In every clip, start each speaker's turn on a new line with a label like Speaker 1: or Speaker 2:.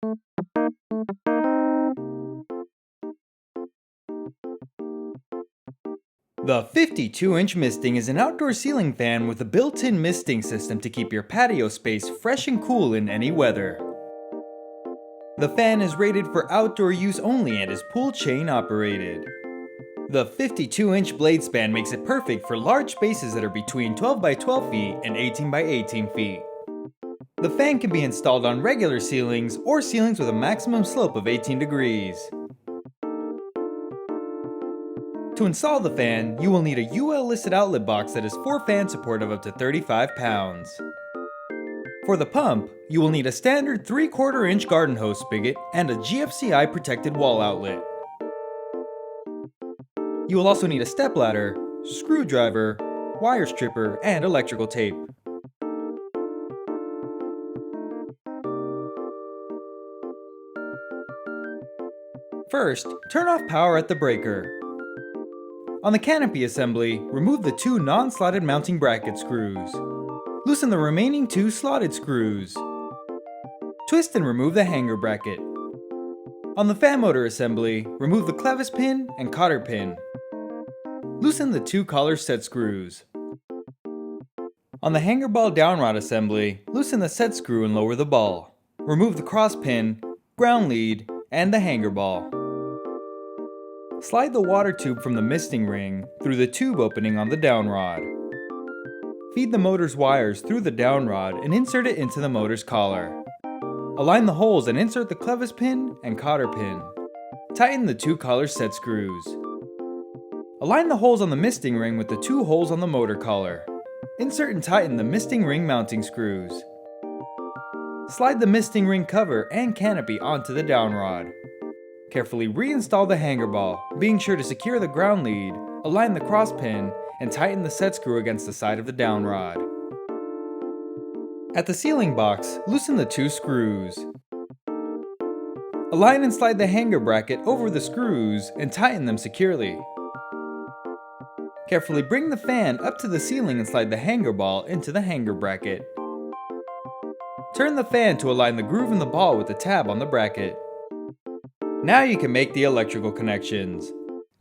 Speaker 1: The 52-inch Misting is an outdoor ceiling fan with a built-in misting system to keep your patio space fresh and cool in any weather. The fan is rated for outdoor use only and is pull chain operated. The 52-inch blade span makes it perfect for large spaces that are between 12 by 12 feet and 18 by 18 feet. The fan can be installed on regular ceilings or ceilings with a maximum slope of 18 degrees. To install the fan, you will need a UL listed outlet box that has 4 fan support of up to 35 pounds. For the pump, you will need a standard 3/4 inch garden hose spigot and a GFCI protected wall outlet. You will also need a stepladder, screwdriver, wire stripper, and electrical tape. First, turn off power at the breaker. On the canopy assembly, remove the 2 non-slotted mounting bracket screws. Loosen the remaining 2 slotted screws. Twist and remove the hanger bracket. On the fan motor assembly, remove the clevis pin and cotter pin. Loosen the 2 collar set screws. On the hanger ball downrod assembly, loosen the set screw and lower the ball. Remove the cross pin, ground lead, and the hanger ball. Slide the water tube from the misting ring through the tube opening on the downrod. Feed the motor's wires through the downrod and insert it into the motor's collar. Align the holes and insert the clevis pin and cotter pin. Tighten the 2 collar set screws. Align the holes on the misting ring with the 2 holes on the motor collar. Insert and tighten the misting ring mounting screws. Slide the misting ring cover and canopy onto the downrod. Carefully reinstall the hanger ball, being sure to secure the ground lead, align the cross pin, and tighten the set screw against the side of the downrod. At the ceiling box, loosen the 2 screws. Align and slide the hanger bracket over the screws and tighten them securely. Carefully bring the fan up to the ceiling and slide the hanger ball into the hanger bracket. Turn the fan to align the groove in the ball with the tab on the bracket. Now you can make the electrical connections.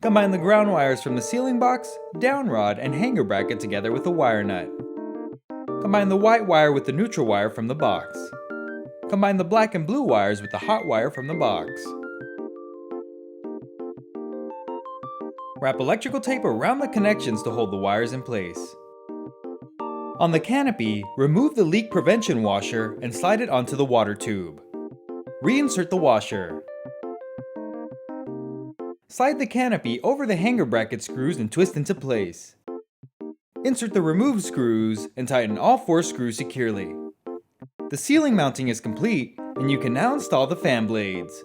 Speaker 1: Combine the ground wires from the ceiling box, downrod, and hanger bracket together with a wire nut. Combine the white wire with the neutral wire from the box. Combine the black and blue wires with the hot wire from the box. Wrap electrical tape around the connections to hold the wires in place. On the canopy, remove the leak prevention washer and slide it onto the water tube. Reinsert the washer. Slide the canopy over the hanger bracket screws and twist into place. Insert the removed screws and tighten all 4 screws securely. The ceiling mounting is complete and you can now install the fan blades.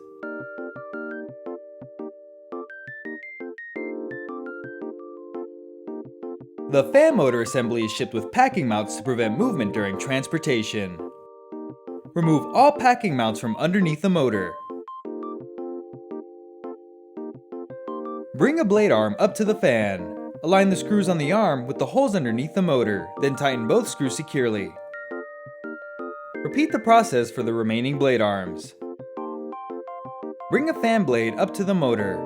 Speaker 1: The fan motor assembly is shipped with packing mounts to prevent movement during transportation. Remove all packing mounts from underneath the motor. Bring a blade arm up to the fan. Align the screws on the arm with the holes underneath the motor, then tighten both screws securely. Repeat the process for the remaining blade arms. Bring a fan blade up to the motor.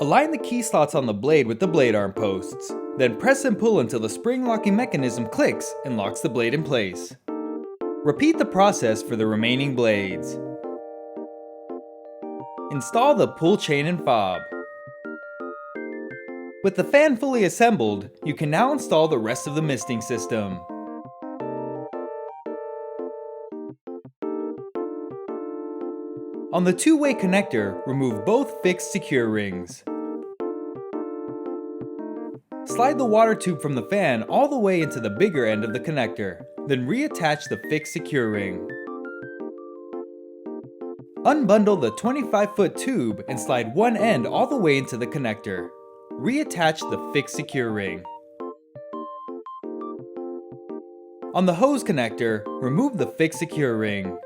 Speaker 1: Align the key slots on the blade with the blade arm posts. Then press and pull until the spring locking mechanism clicks and locks the blade in place. Repeat the process for the remaining blades. Install the pull chain and fob. With the fan fully assembled, you can now install the rest of the misting system. On the 2-way connector, remove both fixed secure rings. Slide the water tube from the fan all the way into the bigger end of the connector, then reattach the fixed secure ring. Unbundle the 25-foot tube and slide one end all the way into the connector. Reattach the fixed secure ring. On the hose connector, remove the fixed secure ring.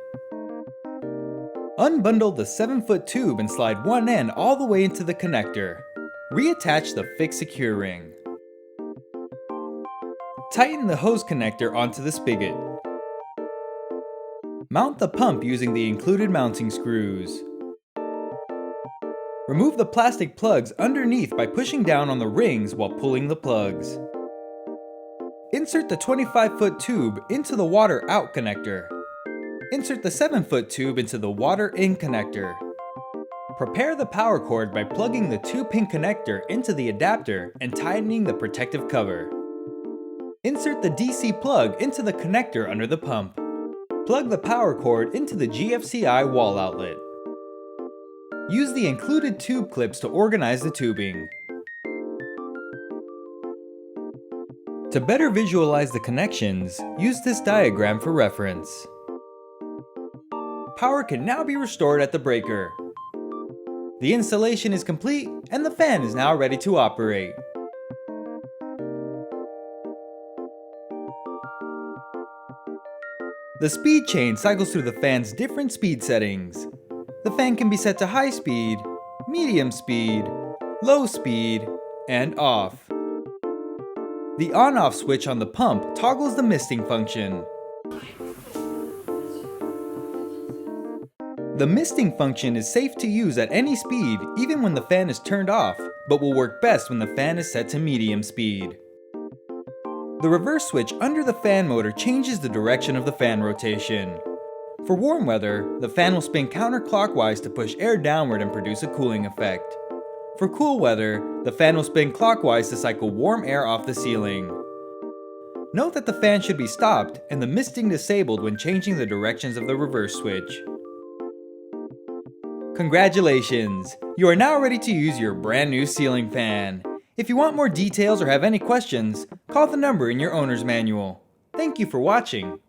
Speaker 1: Unbundle the 7-foot tube and slide one end all the way into the connector. Reattach the fixed secure ring. Tighten the hose connector onto the spigot. Mount the pump using the included mounting screws. Remove the plastic plugs underneath by pushing down on the rings while pulling the plugs. Insert the 25-foot tube into the water out connector. Insert the 7-foot tube into the water in connector. Prepare the power cord by plugging the 2-pin connector into the adapter and tightening the protective cover. Insert the DC plug into the connector under the pump. Plug the power cord into the GFCI wall outlet. Use the included tube clips to organize the tubing. To better visualize the connections, use this diagram for reference. Power can now be restored at the breaker. The installation is complete and the fan is now ready to operate. The speed chain cycles through the fan's different speed settings. The fan can be set to high speed, medium speed, low speed, and off. The on-off switch on the pump toggles the misting function. The misting function is safe to use at any speed even when the fan is turned off, but will work best when the fan is set to medium speed. The reverse switch under the fan motor changes the direction of the fan rotation. For warm weather, the fan will spin counterclockwise to push air downward and produce a cooling effect. For cool weather, the fan will spin clockwise to cycle warm air off the ceiling. Note that the fan should be stopped and the misting disabled when changing the directions of the reverse switch. Congratulations! You are now ready to use your brand new ceiling fan. If you want more details or have any questions, call the number in your owner's manual. Thank you for watching.